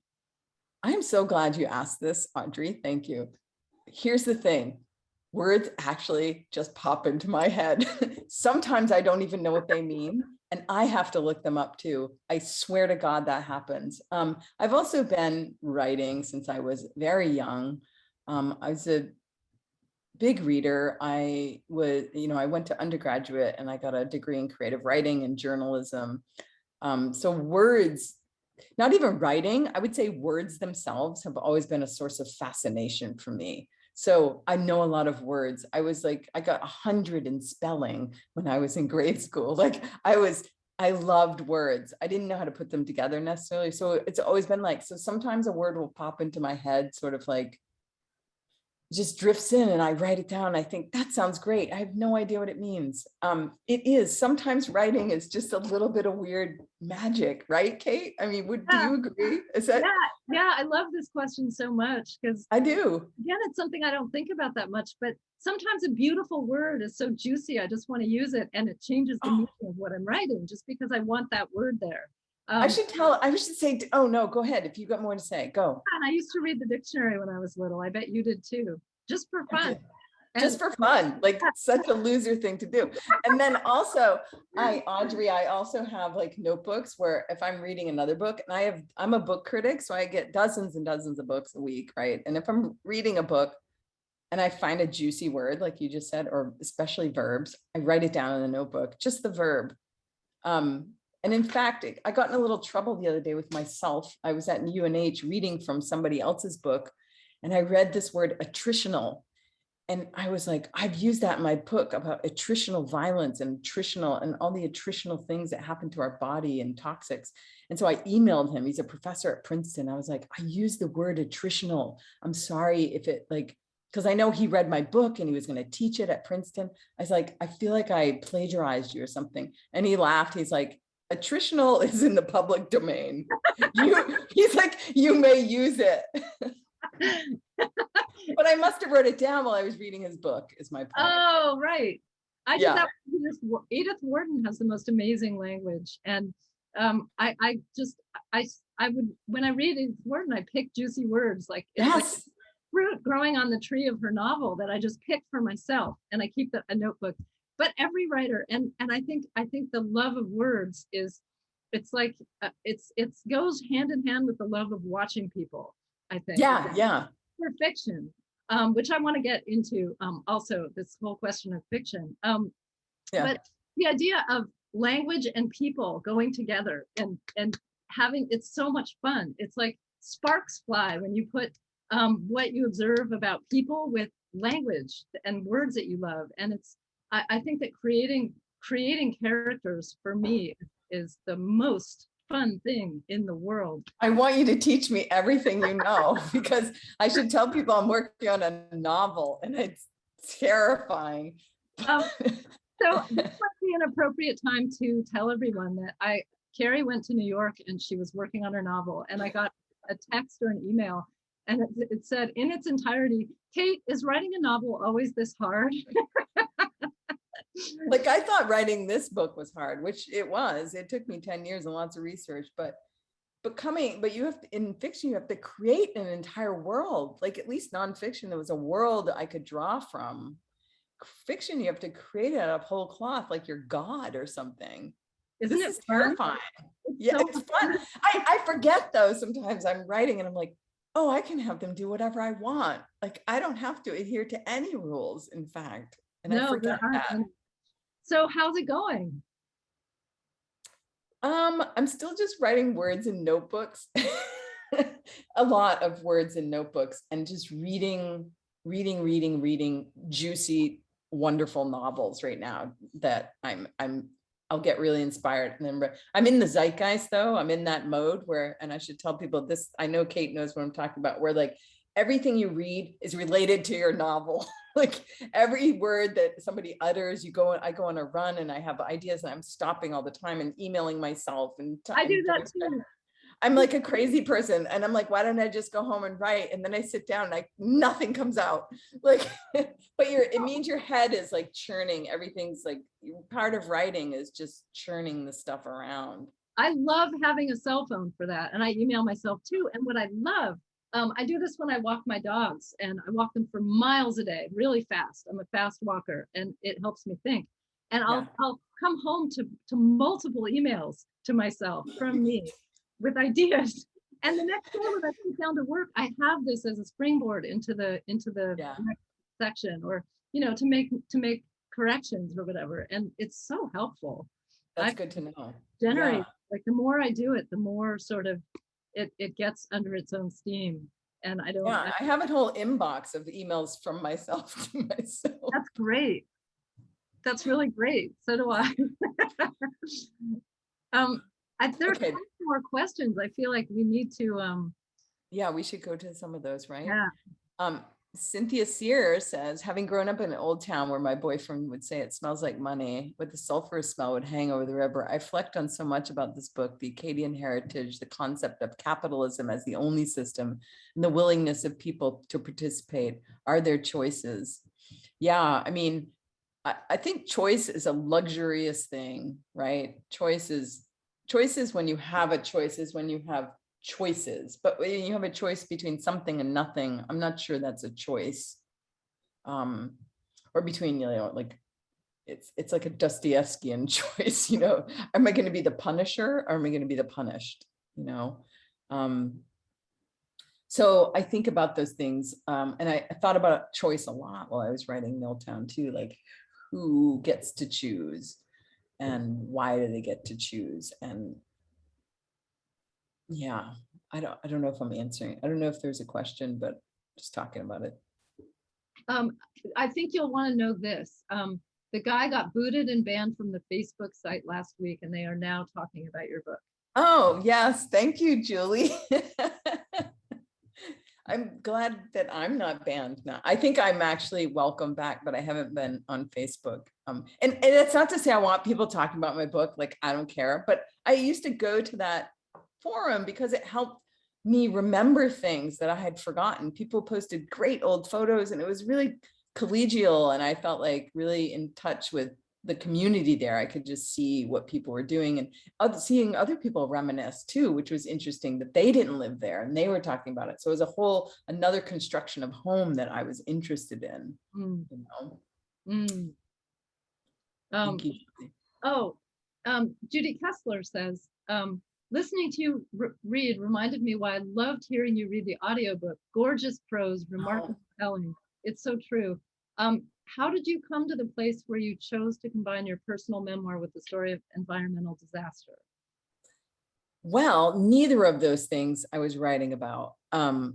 I'm so glad you asked this, Audrey. Thank you. Here's the thing. Words actually just pop into my head. Sometimes I don't even know what they mean, and I have to look them up too. I swear to God that happens. I've also been writing since I was very young. I was a big reader. I went to undergraduate and I got a degree in creative writing and journalism. So words, not even writing, I would say words themselves have always been a source of fascination for me. So I know a lot of words. I got 100 in spelling when I was in grade school. I loved words. I didn't know how to put them together necessarily. So it's always been so sometimes a word will pop into my head, sort of just drifts in, and I write it down. I think that sounds great. I have no idea what it means. It is sometimes writing is just a little bit of weird magic, right, Kate? I mean, do you agree? Is that? Yeah, I love this question so much because I do. Again, it's something I don't think about that much, but sometimes a beautiful word is so juicy. I just want to use it, and it changes the meaning of what I'm writing just because I want that word there. I should say, oh no, go ahead. If you got more to say, go. And I used to read the dictionary when I was little. I bet you did too, just for fun. Just for fun, such a loser thing to do. And then also, Audrey, I also have notebooks where if I'm reading another book, and I'm a book critic, so I get dozens and dozens of books a week, right? And if I'm reading a book and I find a juicy word, like you just said, or especially verbs, I write it down in a notebook, just the verb. And in fact, I got in a little trouble the other day with myself. I was at UNH reading from somebody else's book, and I read this word attritional. And I was like, I've used that in my book about attritional violence and all the attritional things that happen to our body and toxics. And so I emailed him. He's a professor at Princeton. I was like, I used the word attritional. I'm sorry if it because I know he read my book and he was going to teach it at Princeton. I was like, I feel like I plagiarized you or something. And he laughed. He's like, attritional is in the public domain. He's like, you may use it. But I must have wrote it down while I was reading his book, is my point. Oh, right. I did Yeah. that with Edith Wharton has the most amazing language. And I would, when I read Edith Wharton, I pick juicy words, like it's like Yes. fruit growing on the tree of her novel that I just picked for myself, and I keep a notebook. But every writer, and I think the love of words is, it's like it goes hand in hand with the love of watching people, I think. Yeah. Yeah. For fiction, which I want to get into, also this whole question of fiction. Yeah. But the idea of language and people going together and having, it's so much fun. It's like sparks fly when you put what you observe about people with language and words that you love. And it's, I think that creating characters for me is the most fun thing in the world. I want you to teach me everything you know, because I should tell people I'm working on a novel and it's terrifying. So this might be an appropriate time to tell everyone that Kerri went to New York and she was working on her novel, and I got a text or an email, and it said in its entirety, Kate, is writing a novel always this hard? Like, I thought writing this book was hard, which it was. It took me 10 years and lots of research, but you have to, in fiction, you have to create an entire world. Like, at least nonfiction, there was a world I could draw from. Fiction, you have to create it out of whole cloth, like you're God or something. Isn't This it is terrifying? Yeah, so it's fun. I forget though, sometimes I'm writing and I'm like, oh, I can have them do whatever I want. Like, I don't have to adhere to any rules, in fact. And I forget there aren't that. any. So how's it going? I'm still just writing words in notebooks. A lot of words in notebooks, and just reading juicy, wonderful novels right now that I'll get really inspired. And then I'm in the zeitgeist though. I'm in that mode where, and I should tell people this, I know Kate knows what I'm talking about, where like everything you read is related to your novel. Like every word that somebody utters, I go on a run and I have ideas and I'm stopping all the time and emailing myself. And I do that too. I'm like a crazy person, and I'm like, why don't I just go home and write? And then I sit down and nothing comes out. Like, but it means your head is like churning. Everything's like, part of writing is just churning the stuff around. I love having a cell phone for that. And I email myself too. And what I love, I do this when I walk my dogs, and I walk them for miles a day, really fast. I'm a fast walker, and it helps me think. And I'll come home to multiple emails to myself from me with ideas. And the next day when I sit down to work, I have this as a springboard into the next section, or to make corrections or whatever. And it's so helpful. That's good to know. Generate, like the more I do it, the more sort of it gets under its own steam. And I don't. Yeah, I have a whole inbox of emails from myself to myself. That's great. That's really great. So do I. There are more questions. I feel like we need to. Yeah, we should go to some of those, right? Yeah. Cynthia Sear says, having grown up in an old town where my boyfriend would say it smells like money, with the sulfurous smell would hang over the river, I reflect on so much about this book, the Acadian heritage, the concept of capitalism as the only system, and the willingness of people to participate. Are there choices? Yeah, I mean, I think choice is a luxurious thing, right? Choices when you have a choice is when you have choices, but when you have a choice between something and nothing, I'm not sure that's a choice. Or between, like it's like a Dostoevskian choice, am I going to be the punisher or am I going to be the punished? So I think about those things, and I thought about choice a lot while I was writing Milltown too, like who gets to choose and why do they get to choose? And yeah, I don't know if I'm answering. I don't know if there's a question, but just talking about it. I think you'll want to know this. The guy got booted and banned from the Facebook site last week, and they are now talking about your book. Oh, yes. Thank you, Julie. I'm glad that I'm not banned now. I think I'm actually welcome back, but I haven't been on Facebook. And it's not to say I want people talking about my book, like I don't care, but I used to go to that forum because it helped me remember things that I had forgotten. People posted great old photos, and it was really collegial, and I felt like really in touch with the community there. I could just see what people were doing, and seeing other people reminisce too, which was interesting that they didn't live there and they were talking about it. So it was another construction of home that I was interested in. Mm. You know? Mm. Thank you. Judy Kessler says, listening to you read reminded me why I loved hearing you read the audiobook. Gorgeous prose, remarkable telling. It's so true. How did you come to the place where you chose to combine your personal memoir with the story of environmental disaster? Well, neither of those things I was writing about. I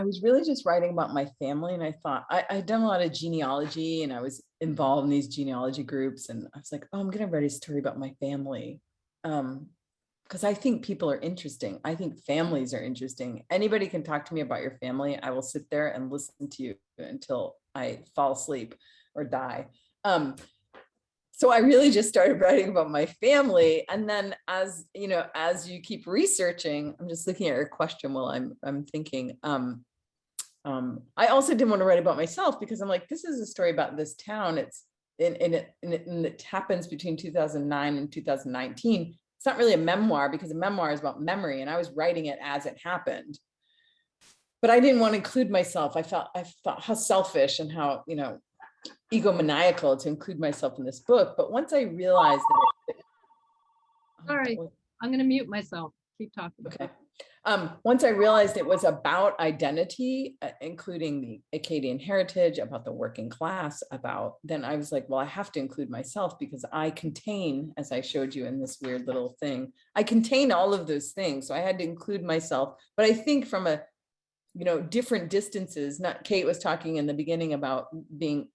was really just writing about my family, and I thought I'd done a lot of genealogy, and I was involved in these genealogy groups, and I was like, oh, I'm going to write a story about my family. Because I think people are interesting. I think families are interesting. Anybody can talk to me about your family. I will sit there and listen to you until I fall asleep or die. So I really just started writing about my family. And then as you keep researching, I'm just looking at your question while I'm thinking, I also didn't want to write about myself because I'm like, this is a story about this town. It happens between 2009 and 2019. It's not really a memoir because a memoir is about memory, and I was writing it as it happened. But I didn't want to include myself. I thought how selfish and how, egomaniacal to include myself in this book. But once I realized that Sorry, I'm going to mute myself. Keep talking. Okay. Once I realized it was about identity, including the Acadian heritage, about the working class, then I was like, well, I have to include myself because I contain, as I showed you in this weird little thing, I contain all of those things. So I had to include myself. But I think from different distances. Kate was talking in the beginning about being,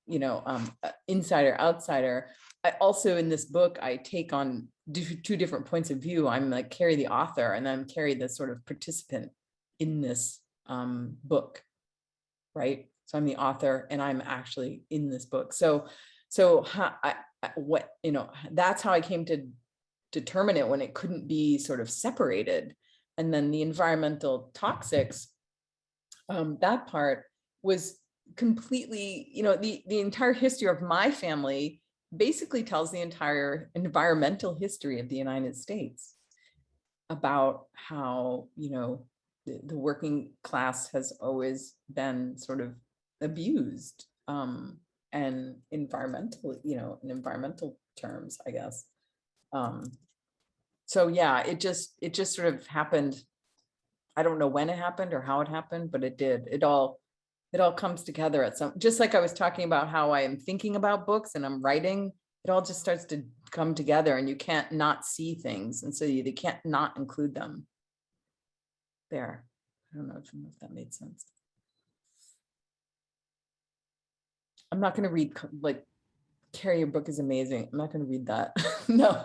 insider, outsider. I also, in this book, I take on two different points of view. I'm like Kerri the author, and I'm Kerri the sort of participant in this book, right? So I'm the author, and I'm actually in this book. So that's how I came to determine it when it couldn't be sort of separated. And then the environmental toxics, that part was completely, the entire history of my family basically tells the entire environmental history of the United States about how, the working class has always been sort of abused, and environmental, in environmental terms, I guess. So yeah, it just sort of happened. I don't know when it happened or how it happened, but it did. It all comes together just like I was talking about how I am thinking about books and I'm writing, it all just starts to come together, and you can't not see things. And so they can't not include them there. I don't know if that made sense. I'm not going to read, like, Kerri, your book is amazing. I'm not going to read that. No.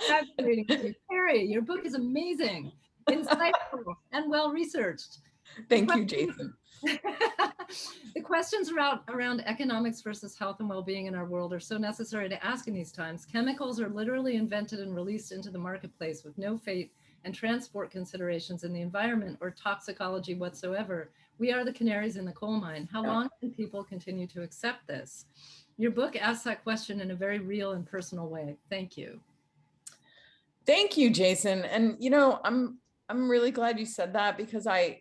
Fascinating. Kerri, your book is amazing, insightful, and well-researched. Thank you, Jason. The questions around economics versus health and well-being in our world are so necessary to ask in these times. Chemicals are literally invented and released into the marketplace with no fate and transport considerations in the environment or toxicology whatsoever. We are the canaries in the coal mine. How long can people continue to accept this? Your book asks that question in a very real and personal way. Thank you. Thank you, Jason. And, I'm really glad you said that, because I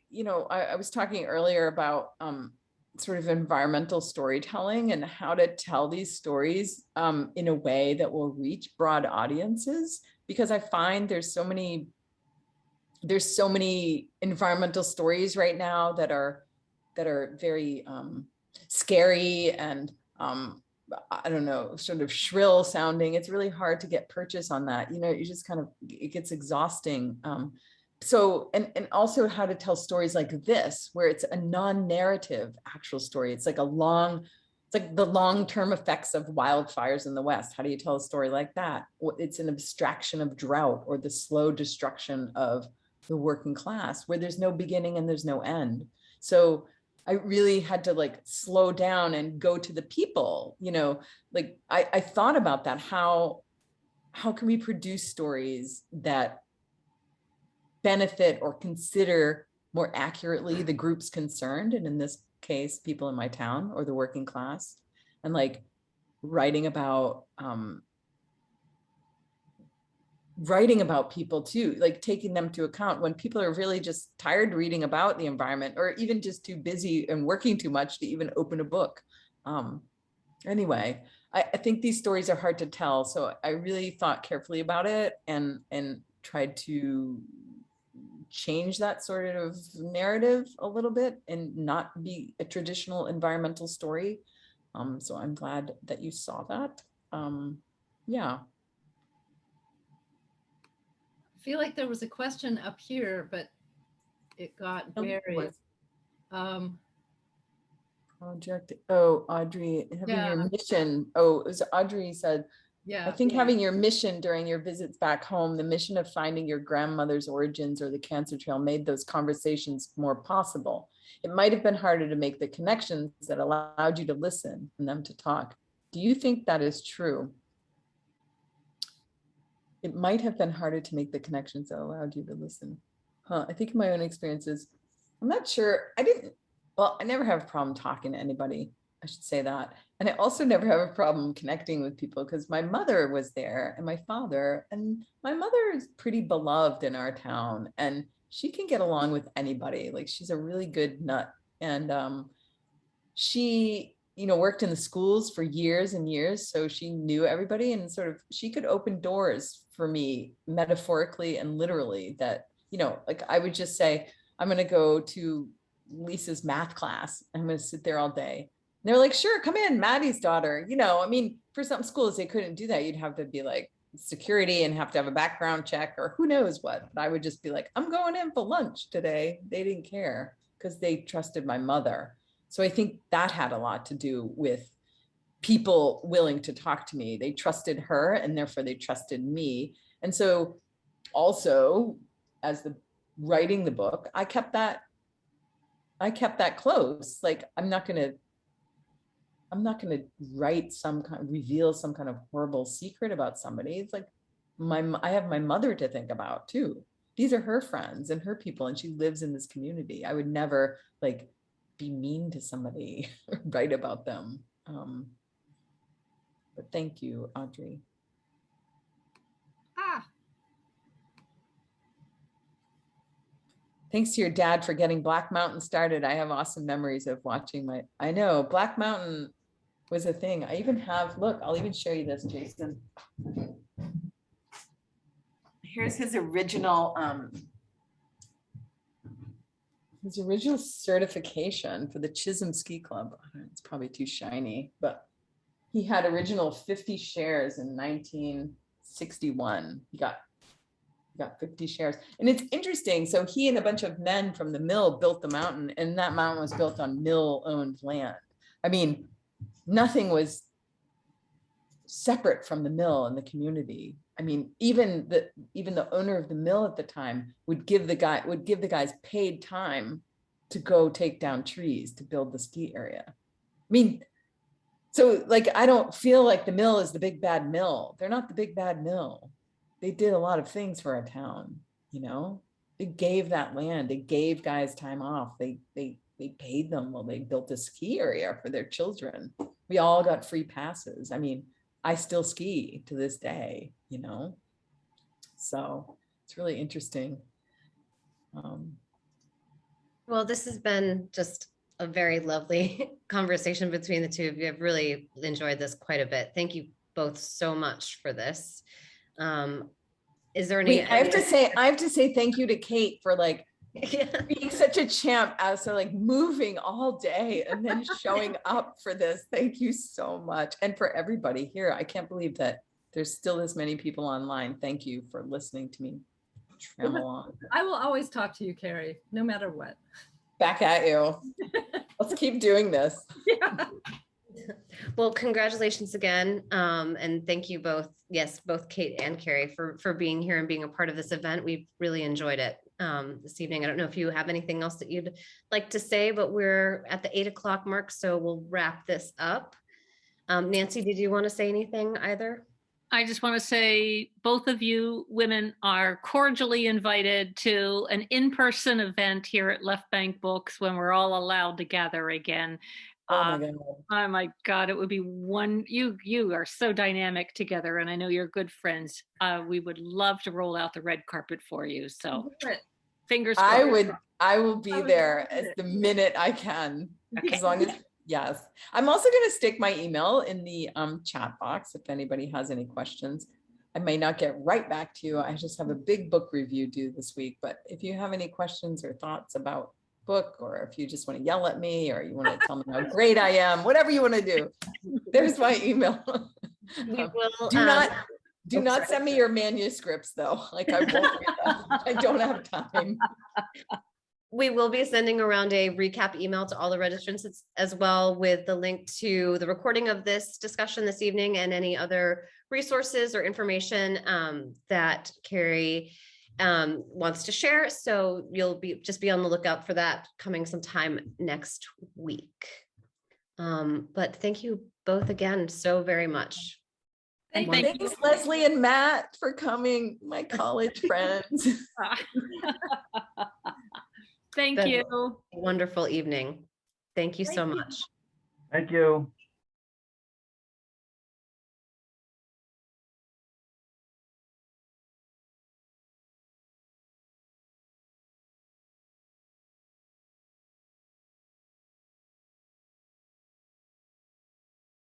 was talking earlier about sort of environmental storytelling and how to tell these stories in a way that will reach broad audiences, because I find there's so many environmental stories right now that are very scary and I don't know, sort of shrill sounding. It's really hard to get purchase on that. You just kind of, it gets exhausting. So, and also how to tell stories like this, where it's a non-narrative actual story. It's like the long-term effects of wildfires in the West. How do you tell a story like that? It's an abstraction of drought or the slow destruction of the working class, where there's no beginning and there's no end. So I really had to like slow down and go to the people, like I thought about that. How can we produce stories that benefit or consider more accurately the groups concerned? And in this case, people in my town or the working class, and like writing about people too, like taking them to account when people are really just tired reading about the environment, or even just too busy and working too much to even open a book. Anyway, I think these stories are hard to tell, so I really thought carefully about it and tried to change that sort of narrative a little bit and not be a traditional environmental story. So I'm glad that you saw that. Yeah. I feel like there was a question up here, but it got buried. Project. Oh, Audrey, having your mission. Oh, it was Audrey said, I think having your mission during your visits back home, the mission of finding your grandmother's origins or the cancer trail, made those conversations more possible. It might have been harder to make the connections that allowed you to listen and them to talk. Do you think that is true? It might have been harder to make the connections that allowed you to listen. I think in my own experiences, I'm not sure. I never have a problem talking to anybody. I should say that. And I also never have a problem connecting with people because my mother was there and my father, and my mother is pretty beloved in our town and she can get along with anybody. Like, she's a really good nut. And she, worked in the schools for years and years. So she knew everybody, and sort of, she could open doors for me metaphorically and literally that, like I would just say, I'm going to go to Lisa's math class. I'm going to sit there all day. And they're like, sure, come in, Maddie's daughter. For some schools, they couldn't do that. You'd have to be like security and have to have a background check or who knows what. But I would just be like, I'm going in for lunch today. They didn't care because they trusted my mother. So I think that had a lot to do with people willing to talk to me. They trusted her and therefore they trusted me. And so also, as writing the book, I kept that close. Like, I'm not going to reveal some kind of horrible secret about somebody. It's like I have my mother to think about too. These are her friends and her people, and she lives in this community. I would never like be mean to somebody or write about them. But thank you, Audrey. Thanks to your dad for getting Black Mountain started. I have awesome memories of watching I know Black Mountain was a thing. I even have, look, I'll even show you this, Jason. Here's his original certification for the Chisholm Ski Club. It's probably too shiny, but he had original 50 shares in 1961. He got 50 shares. And it's interesting. So he and a bunch of men from the mill built the mountain, and that mountain was built on mill-owned land. I mean, nothing was separate from the mill and the community. I mean, even the owner of the mill at the time would give the guys paid time to go take down trees to build the ski area. I mean, so like, I don't feel like the mill is the big bad mill. They're not the big bad mill. They did a lot of things for our town, They gave that land. They gave guys time off. They paid them while they built a ski area for their children. We all got free passes. I mean, I still ski to this day, So it's really interesting. Well, this has been just a very lovely conversation between the two of you. I've really enjoyed this quite a bit. Thank you both so much for this. Is there any? I have to say thank you to Kate for being such a champ as to moving all day and then showing up for this. Thank you so much. And for everybody here, I can't believe that there's still this many people online. Thank you for listening to me travel on. I will always talk to you, Kerri, no matter what. Back at you. Let's keep doing this. Yeah. Well, congratulations again. And thank you both. Yes, both Kate and Kerri for being here and being a part of this event. We've really enjoyed it this evening. I don't know if you have anything else that you'd like to say, but we're at the 8 o'clock mark, so we'll wrap this up. Nancy, did you want to say anything either? I just want to say both of you women are cordially invited to an in-person event here at Left Bank Books when we're all allowed to gather again. Oh my God. Oh my God, it would be one. You are so dynamic together, and I know you're good friends. We would love to roll out the red carpet for you. So fingers crossed. I will be there as the minute I can, as long as, yes. I'm also going to stick my email in the chat box if anybody has any questions. I may not get right back to you. I just have a big book review due this week, but if you have any questions or thoughts about book, or if you just want to yell at me, or you want to tell me how great I am, whatever you want to do, there's my email. We will, do not send me your manuscripts though. Like I won't read them. I don't have time. we will be sending around a recap email to all the registrants as well, with the link to the recording of this discussion this evening and any other resources or information that Kerri wants to share. So you'll just be on the lookout for that coming sometime next week. But thank you both again so very much. And Thanks, Leslie and Matt, for coming, my college friends. Thank you. Wonderful evening. Thank you so much. Thank you.